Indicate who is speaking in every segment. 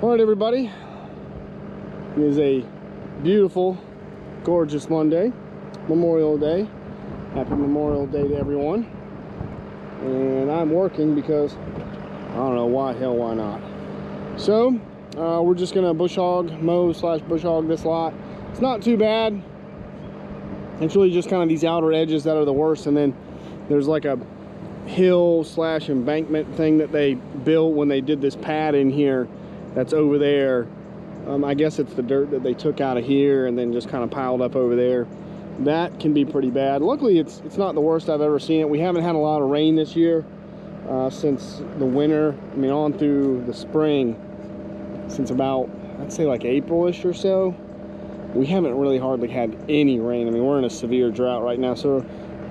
Speaker 1: All right, everybody. It is a beautiful, gorgeous Monday, Memorial Day. Happy Memorial Day to everyone. And I'm working because I don't know why not. So we're just gonna bush hog, mow / bush hog this lot. It's not too bad. It's really just kind of these outer edges that are the worst, and then there's like a hill / embankment thing that they built when they did this pad in here that's over there. I guess it's the dirt that they took out of here and then just kind of piled up over there. That can be pretty bad. Luckily it's not the worst I've ever seen it. We haven't had a lot of rain this year since the winter. I mean, on through the spring, since about, I'd say like April-ish or so. We haven't really hardly had any rain. I mean, we're in a severe drought right now, so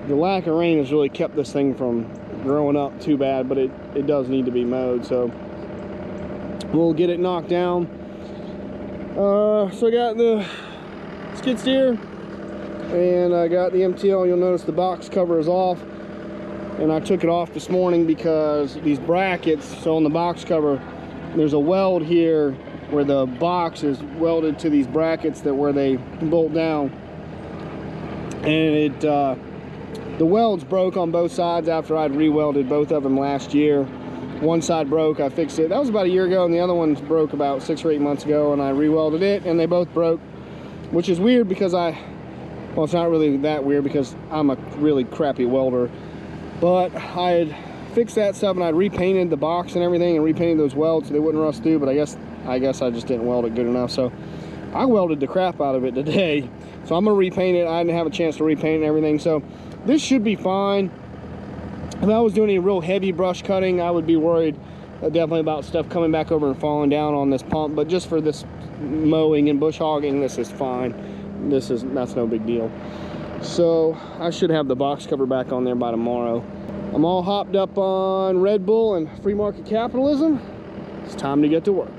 Speaker 1: the lack of rain has really kept this thing from growing up too bad, but it does need to be mowed, so we'll get it knocked down. So I got the skid steer and I got the MTL. You'll notice the box cover is off, and I took it off this morning because these brackets, so on the box cover there's a weld here where the box is welded to these brackets that where they bolt down, and the welds broke on both sides after I'd re-welded both of them last year. One side broke, I fixed it. That was about a year ago, and the other one broke about 6 or 8 months ago, and I re-welded it, and they both broke, which is weird because well, it's not really that weird because I'm a really crappy welder, but I had fixed that stuff and I repainted the box and everything and repainted those welds so they wouldn't rust through, but I guess I just didn't weld it good enough, so I welded the crap out of it today. So I'm gonna repaint it. I didn't have a chance to repaint and everything, so this should be fine. If I was doing any real heavy brush cutting, I would be worried definitely about stuff coming back over and falling down on this pump, but just for this mowing and bush hogging, this is fine. That's no big deal. So I should have the box cover back on there by tomorrow. I'm all hopped up on Red Bull and free market capitalism. It's time to get to work.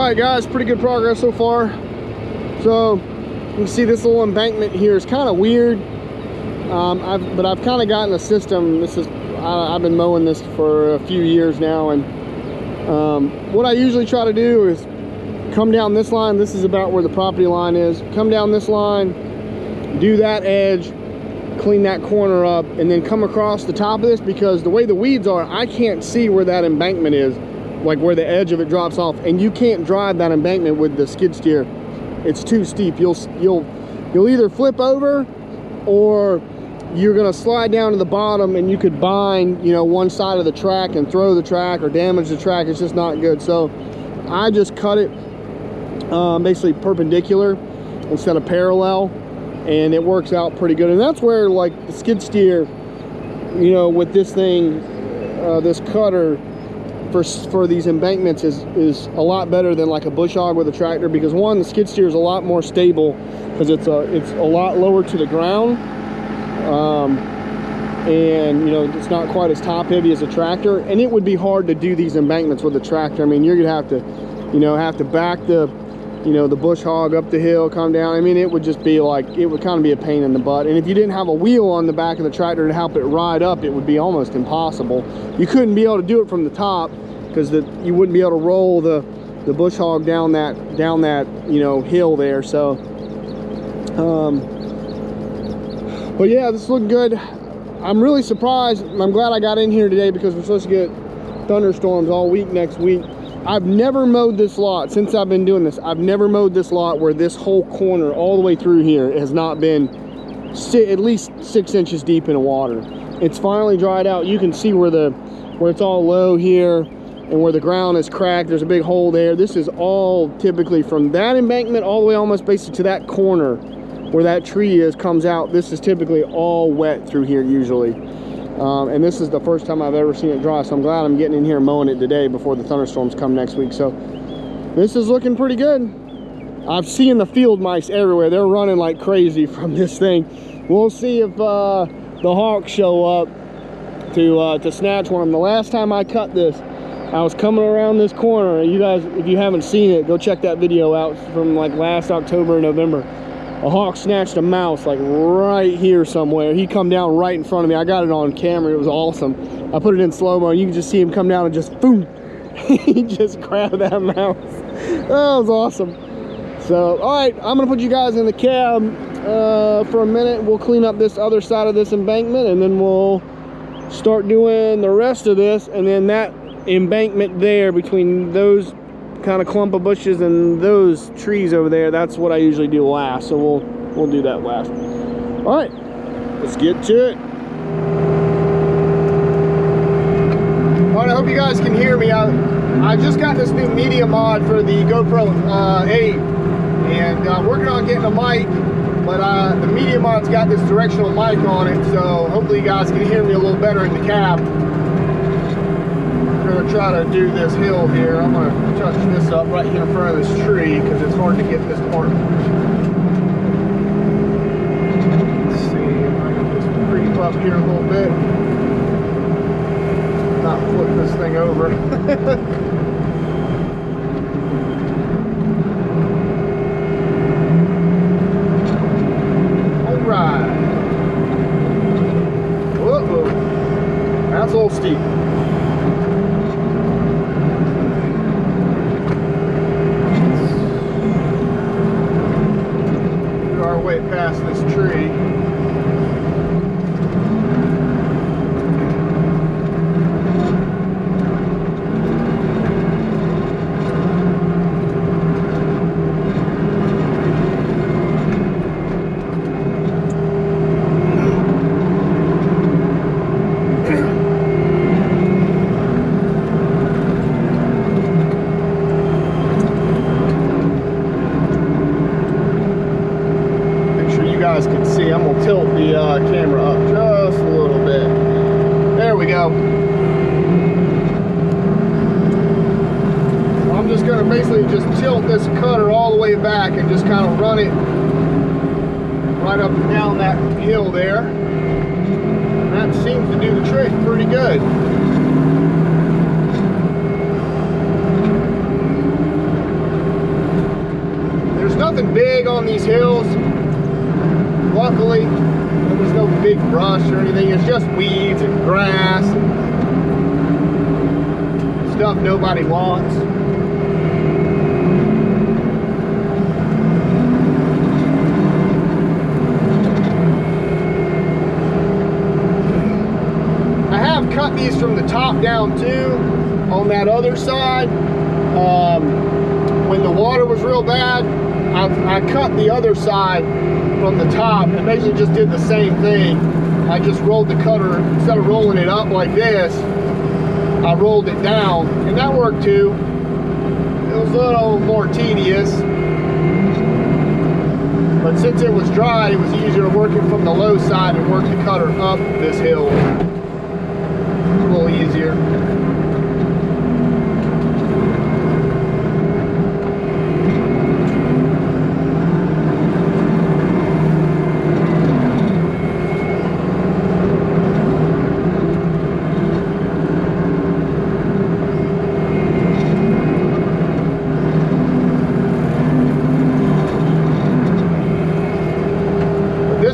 Speaker 1: right, guys, pretty good progress so far. So you can see this little embankment here is kind of weird, but I've kind of gotten a system. I've been mowing this for a few years now, and what I usually try to do is come down this line. This is about where the property line is. Come down this line, do that edge, clean that corner up, and then come across the top of this, because the way the weeds are, I can't see where that embankment is, like where the edge of it drops off, and you can't drive that embankment with the skid steer. It's too steep. You'll either flip over, or you're gonna slide down to the bottom, and you could bind, you know, one side of the track and throw the track or damage the track. It's just not good. So I just cut it basically perpendicular instead of parallel, and it works out pretty good. And that's where, like, the skid steer, you know, with this thing, this cutter for these embankments is a lot better than like a bush hog with a tractor, because one, the skid steer is a lot more stable because it's a lot lower to the ground, and you know, it's not quite as top heavy as a tractor. And it would be hard to do these embankments with a tractor. I mean, you're gonna have to back the, you know, the bush hog up the hill, come down. I mean, it would just be like, it would kind of be a pain in the butt. And if you didn't have a wheel on the back of the tractor to help it ride up, it would be almost impossible. You couldn't be able to do it from the top, because you wouldn't be able to roll the bush hog down that you know, hill there. So but yeah, this is looking good. I'm really surprised. I'm glad I got in here today, because we're supposed to get thunderstorms all week next week. I've never mowed this lot since I've been doing this. I've never mowed this lot where this whole corner all the way through here has not been at least 6 inches deep in the water. It's finally dried out. You can see where it's all low here, and where the ground is cracked. There's a big hole there. This is all typically from that embankment all the way almost basically to that corner where that tree is, comes out. This is typically all wet through here usually. And this is the first time I've ever seen it dry, so I'm glad I'm getting in here mowing it today before the thunderstorms come next week. So this is looking pretty good. I've seen the field mice everywhere. They're running like crazy from this thing. We'll see if the hawks show up to snatch one of them. The last time I cut this, I was coming around this corner, and you guys, if you haven't seen it, go check that video out from like last October and November. A hawk snatched a mouse like right here somewhere. He come down right in front of me. I got it on camera. It was awesome. I put it in slow-mo. You can just see him come down and just boom. He just grabbed that mouse. That was awesome. So, all right, I'm gonna put you guys in the cab for a minute. We'll clean up this other side of this embankment, and then we'll start doing the rest of this. And then that embankment there between those kind of clump of bushes and those trees over there, that's what I usually do last. So we'll do that last. All right, let's get to it. All right, I hope you guys can hear me. I just got this new media mod for the GoPro 8, and I'm working on getting a mic, but the media mod's got this directional mic on it, so hopefully you guys can hear me a little better in the cab. I'm gonna try to do this hill here. I'm gonna touch this up right here in front of this tree, because it's hard to get this part. Let's see if I can just creep up here a little bit. Not flip this thing over. Alright. Whoa, that's a little steep. Way past this tree. Guys can see, I'm gonna tilt the camera up just a little bit. There we go. So I'm just gonna basically just tilt this cutter all the way back and just kind of run it right up and down that hill there. And that seems to do the trick pretty good. around these hills. Luckily, there's no big brush or anything. It's just weeds and grass and stuff nobody wants. I have cut these from the top down too on that other side. When the water was real bad, I cut the other side from the top and basically just did the same thing. I just rolled the cutter, instead of rolling it up like this, I rolled it down, and that worked too. It was a little more tedious, but since it was dry, it was easier working from the low side and work the cutter up this hill. A little easier.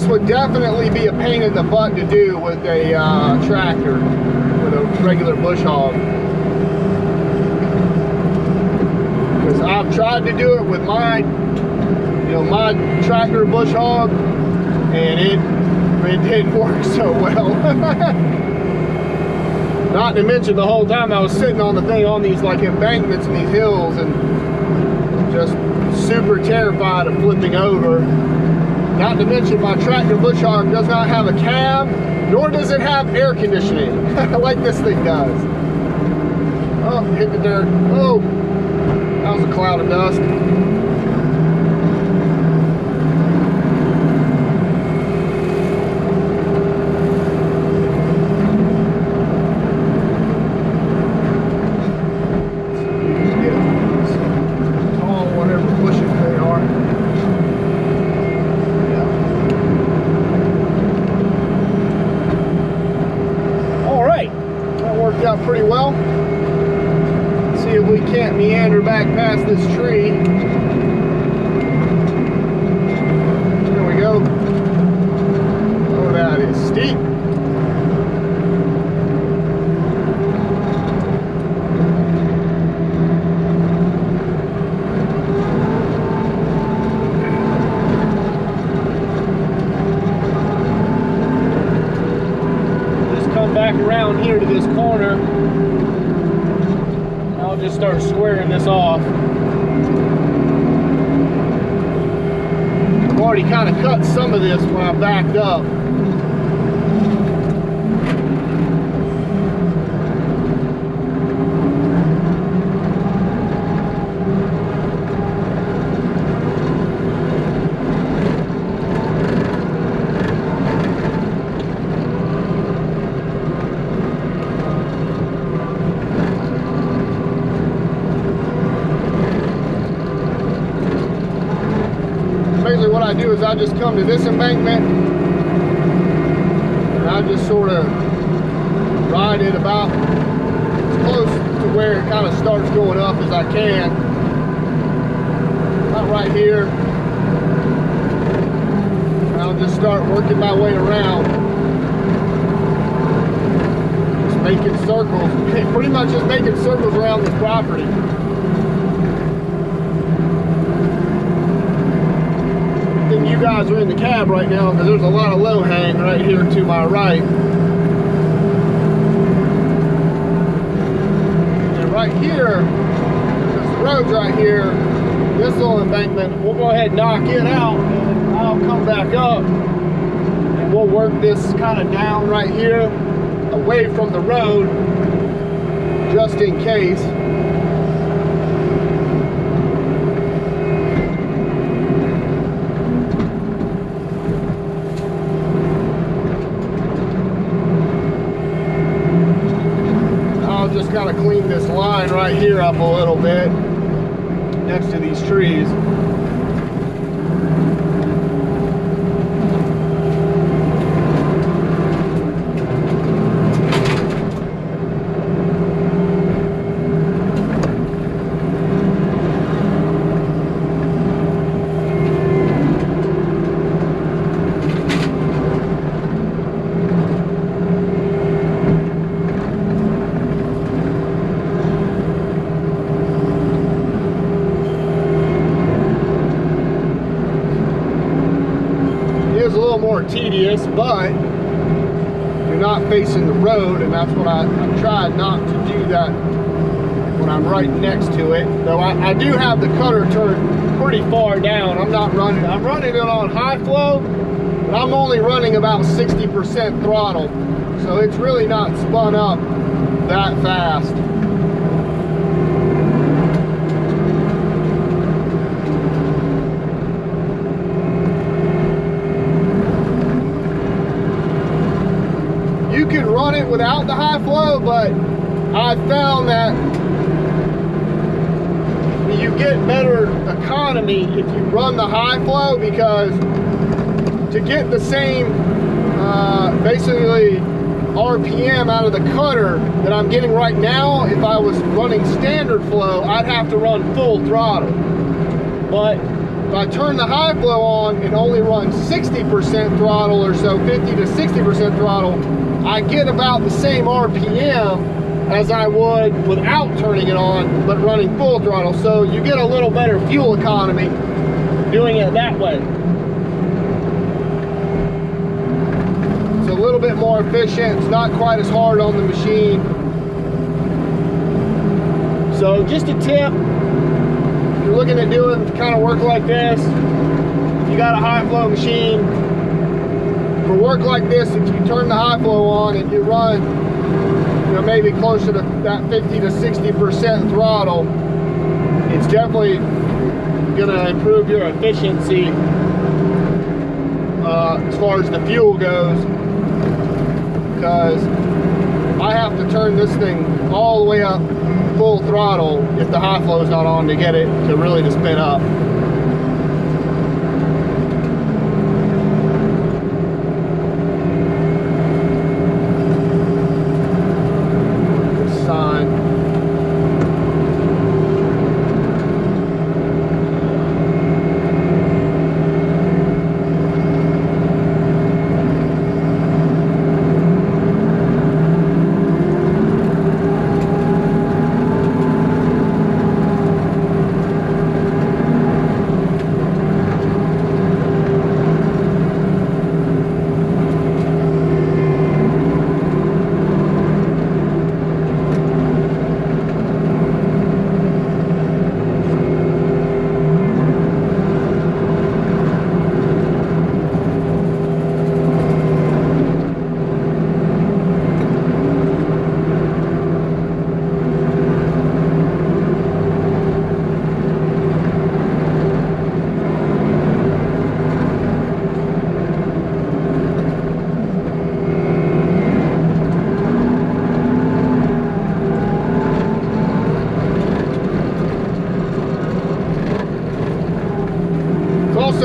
Speaker 1: Would definitely be a pain in the butt to do with a tractor, with a regular bush hog. Because I've tried to do it with my tractor bush hog, and it didn't work so well. Not to mention the whole time I was sitting on the thing on these like embankments and these hills, and just super terrified of flipping over. Not to mention my tractor bush hog does not have a cab, nor does it have air conditioning like this thing does. Oh, hit the dirt. Oh, that was a cloud of dust. Out pretty well. Let's see if we can't meander back past this tree. There we go. Oh, that is steep. Back around here to this corner. I'll just start squaring this off. I've already kind of cut some of this when I backed up. What I do is I just come to this embankment and I just sort of ride it about as close to where it kind of starts going up as I can. About right here. And I'll just start working my way around. Just making circles. Pretty much just making circles around this property. You guys are in the cab right now because there's a lot of low hang right here to my right. And right here, this road's right here, this little embankment, we'll go ahead and knock it out and I'll come back up and we'll work this kind of down right here away from the road just in case. Just kind of clean this line right here up a little bit next to these trees. but you're not facing the road, and that's what I tried not to do that when I'm right next to it. Though I do have the cutter turned pretty far down. I'm running it on high flow, but I'm only running about 60% throttle. So it's really not spun up that fast. You can run it without the high flow, but I found that you get better economy if you run the high flow, because to get the same basically RPM out of the cutter that I'm getting right now, if I was running standard flow, I'd have to run full throttle. But if I turn the high flow on and only run 60% throttle or so, 50 to 60% throttle, I get about the same RPM as I would without turning it on, but running full throttle. So you get a little better fuel economy doing it that way. It's a little bit more efficient. It's not quite as hard on the machine. So just a tip, if you're looking at doing kind of work like this, if you got a high flow machine, for work like this, if you turn the high flow on and you run, you know, maybe closer to that 50 to 60% throttle, it's definitely gonna improve your efficiency as far as the fuel goes, because I have to turn this thing all the way up full throttle if the high flow is not on to get it to really to spin up.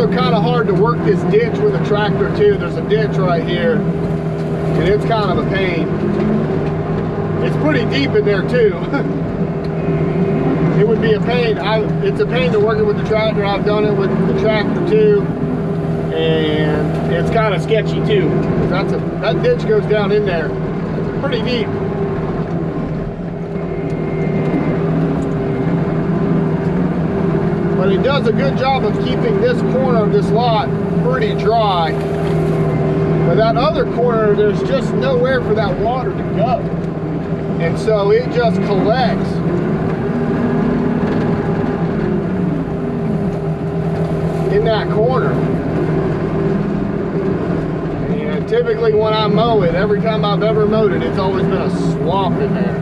Speaker 1: Kind of hard to work this ditch with a tractor too. There's a ditch right here, and it's kind of a pain. It's pretty deep in there too. It would be a pain. It's a pain to work it with the tractor. I've done it with the tractor too, and it's kind of sketchy too. That ditch goes down in there. It's pretty deep. But it does a good job of keeping this corner of this lot pretty dry. But that other corner, there's just nowhere for that water to go. And so it just collects. In that corner. And typically when I mow it, every time I've ever mowed it, it's always been a swamp in there.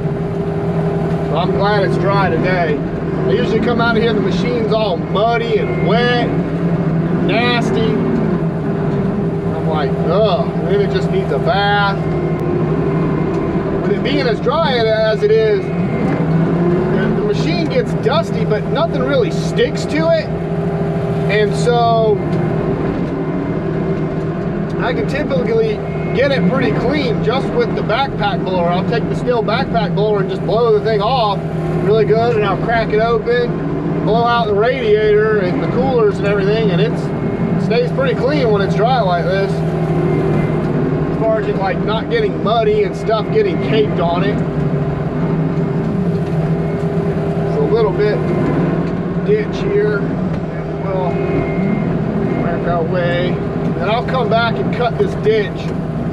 Speaker 1: So I'm glad it's dry today. I usually come out of here, the machine's all muddy and wet, nasty. I'm like, ugh, and then it just needs a bath. With it being as dry as it is, the machine gets dusty, but nothing really sticks to it. And so I can typically get it pretty clean just with the backpack blower. I'll take the steel backpack blower and just blow the thing off really good, and I'll crack it open, blow out the radiator and the coolers and everything, and it stays pretty clean when it's dry like this. As far as it like not getting muddy and stuff getting caked on it. It's a little bit ditch here, and we'll work our way and I'll come back and cut this ditch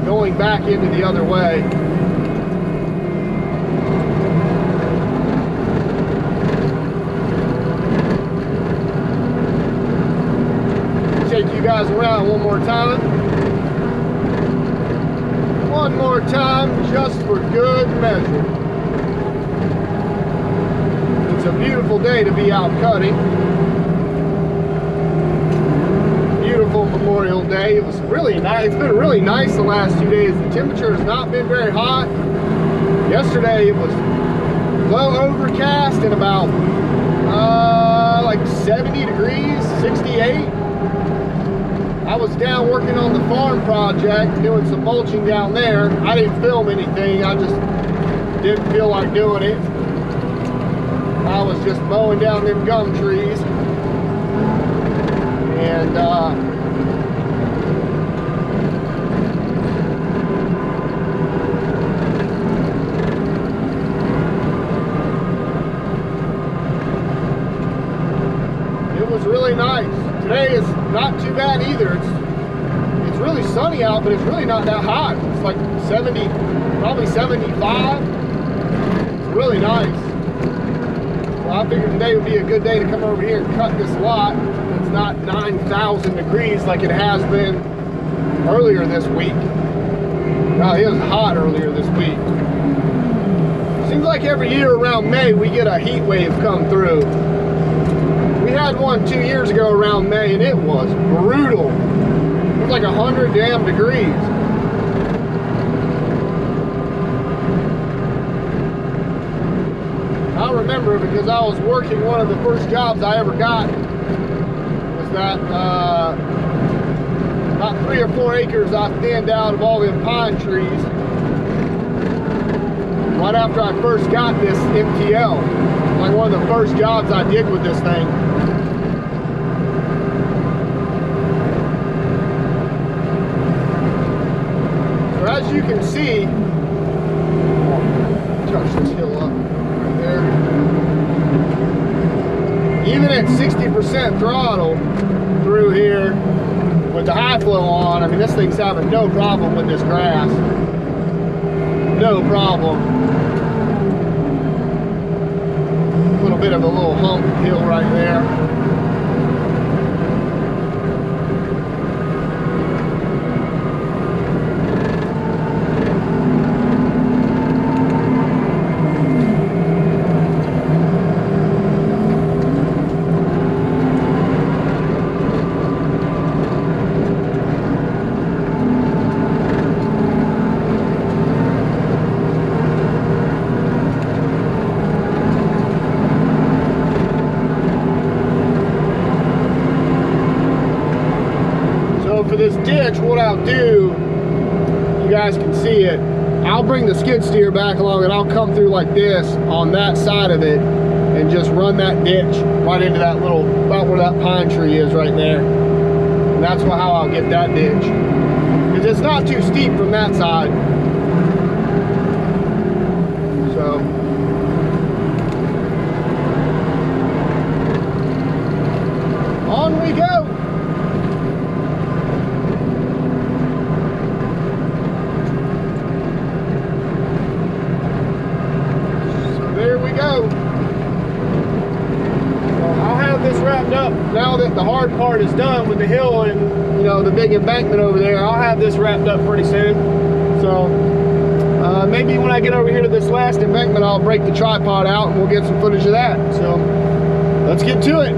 Speaker 1: going back into the other way. Take you guys around one more time. One more time, just for good measure. It's a beautiful day to be out cutting. Beautiful Memorial Day. It was really nice. It's been really nice the last 2 days. The temperature has not been very hot. Yesterday it was low overcast and about like 70 degrees, 68. I was down working on the farm project, doing some mulching down there. I didn't film anything. I just didn't feel like doing it. I was just mowing down them gum trees. And it was really nice. Today is not too bad either. It's really sunny out, but it's really not that hot. It's like 70, probably 75. It's really nice. Well, I figured today would be a good day to come over here and cut this lot. It's not 9,000 degrees like it has been earlier this week. Wow, it was hot earlier this week. Seems like every year around May we get a heat wave come through. We had one 2 years ago around May, and it was brutal. It was like 100 damn degrees. I remember because I was working, one of the first jobs I ever got was that about 3 or 4 acres I thinned out of all them pine trees right after I first got this MTL. Like one of the first jobs I did with this thing. So as you can see, touch this hill up right there. Even at 60% throttle through here with the high flow on, I mean this thing's having no problem with this grass. No problem. Bit of a little hump hill right there. For this ditch, what I'll do, you guys can see it, I'll bring the skid steer back along and I'll come through like this on that side of it and just run that ditch right into that little, about where that pine tree is right there. And that's how I'll get that ditch. Because it's not too steep from that side. So on we go. Wrapped up now that the hard part is done with the hill and, you know, the big embankment over there. I'll have this wrapped up pretty soon. So maybe when I get over here to this last embankment, I'll break the tripod out and we'll get some footage of that. So let's get to it.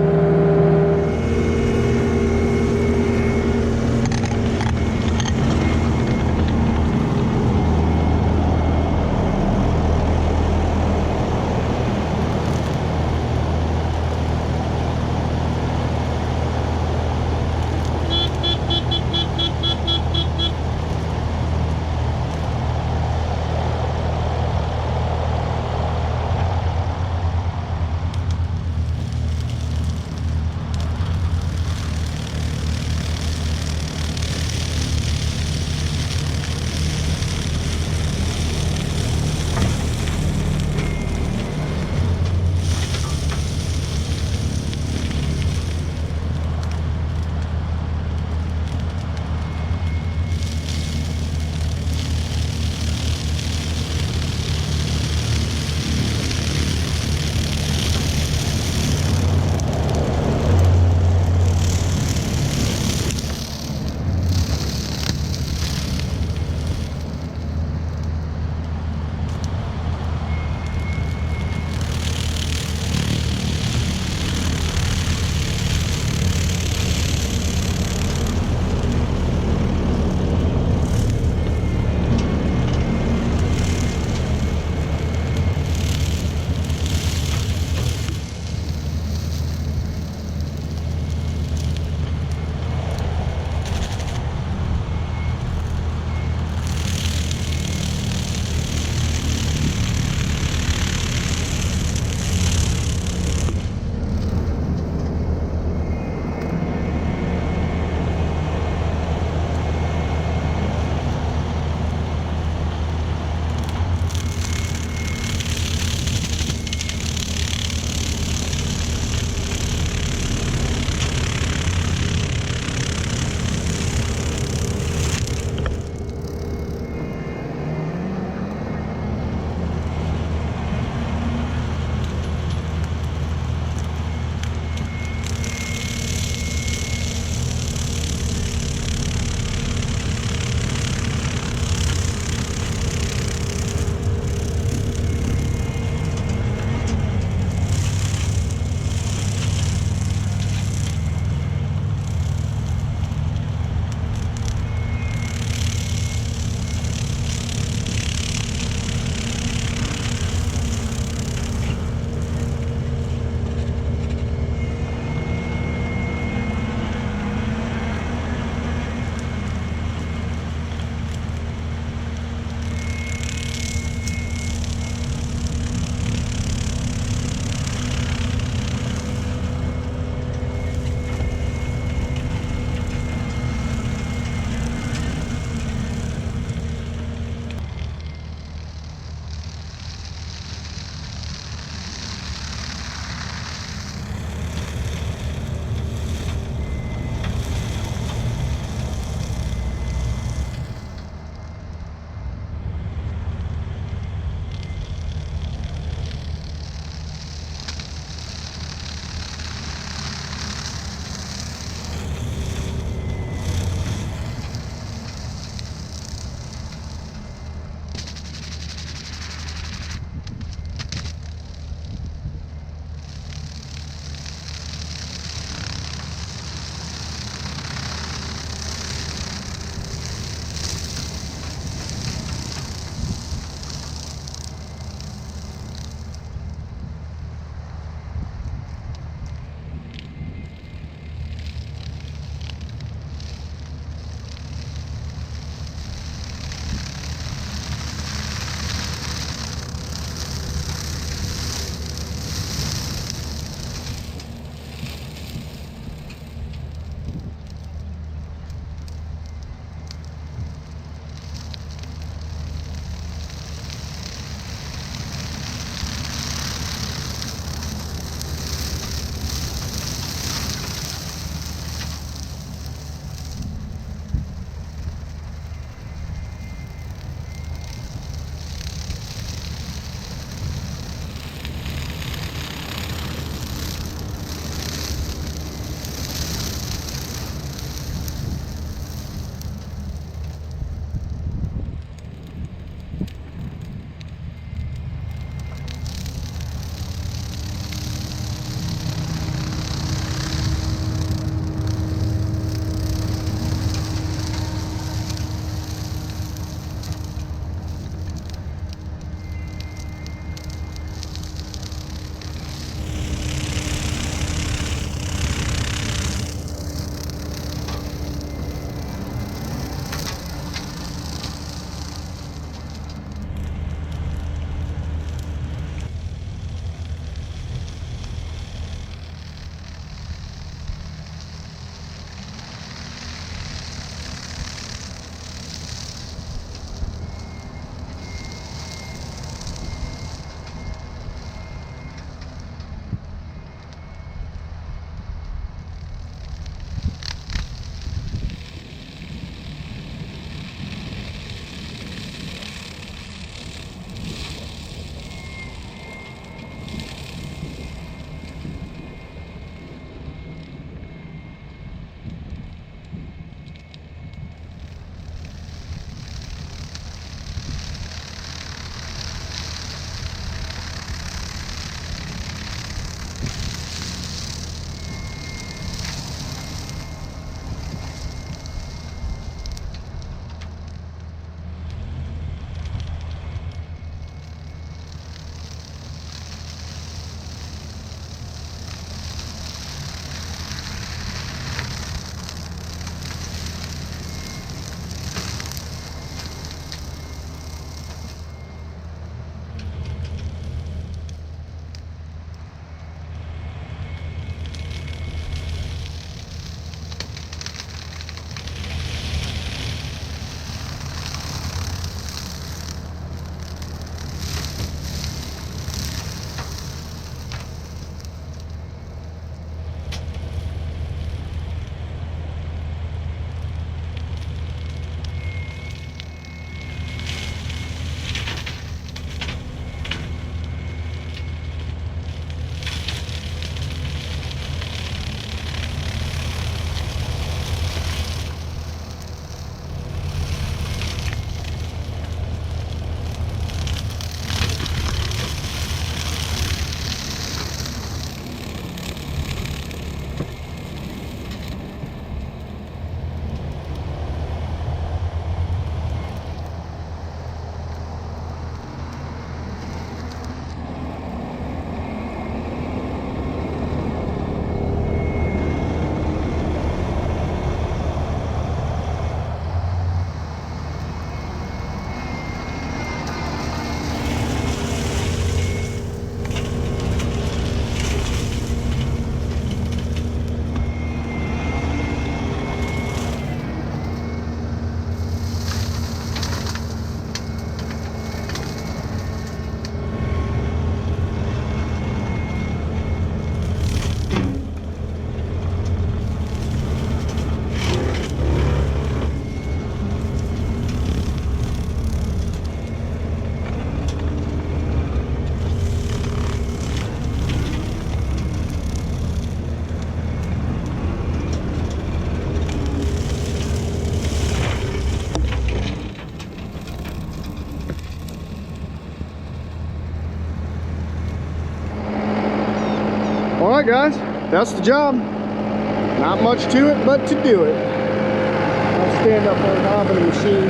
Speaker 1: All right, guys, that's the job. Not much to it, but to do it. I'll stand up on top of the machine.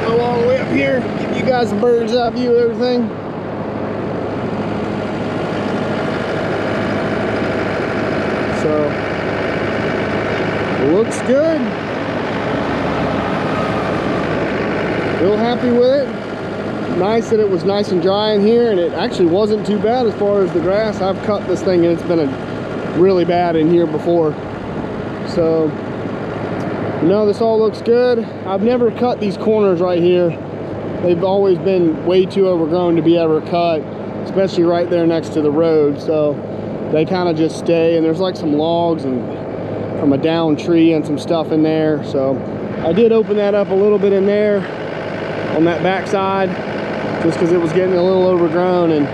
Speaker 1: Go all the way up here, give you guys a bird's eye view of everything. So, looks good. Real happy with it. Nice that it was nice and dry in here, and it actually wasn't too bad as far as the grass. I've cut this thing and it's been really bad in here before. So, you know, this all looks good. I've never cut these corners right here. They've always been way too overgrown to be ever cut, especially right there next to the road. So they kind of just stay, and there's like some logs and from a down tree and some stuff in there. So I did open that up a little bit in there on that back side, just because it was getting a little overgrown and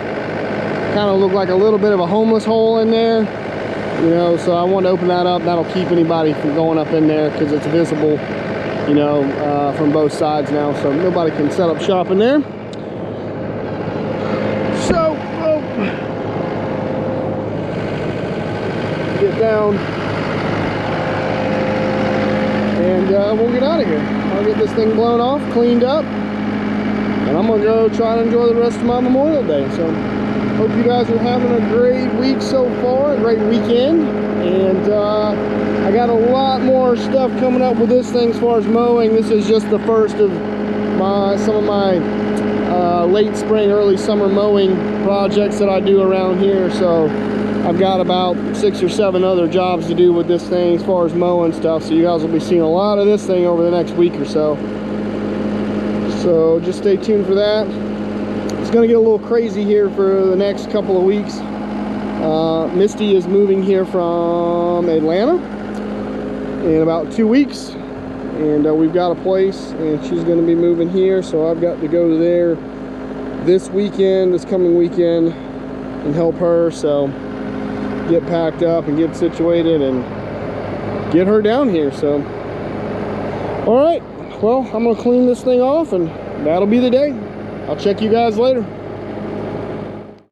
Speaker 1: kind of looked like a little bit of a homeless hole in there, you know. So I wanted to open that up. That'll keep anybody from going up in there because it's visible, you know, from both sides now, so nobody can set up shop in there. So get down and we'll get out of here. I'll get this thing blown off, cleaned up, and I'm gonna go try to enjoy the rest of my Memorial Day. So hope you guys are having a great week so far, a great weekend. And I got a lot more stuff coming up with this thing as far as mowing. This is just the first of some of my late spring, early summer mowing projects that I do around here. So I've got about 6 or 7 other jobs to do with this thing as far as mowing stuff. So you guys will be seeing a lot of this thing over the next week or so. So just stay tuned for that. It's gonna get a little crazy here for the next couple of weeks. Misty is moving here from Atlanta in about 2 weeks, and we've got a place, and she's going to be moving here, so I've got to go there this coming weekend, and help her. So get packed up and get situated and get her down here. So all right, well, I'm gonna clean this thing off, and that'll be the day. I'll check you guys later.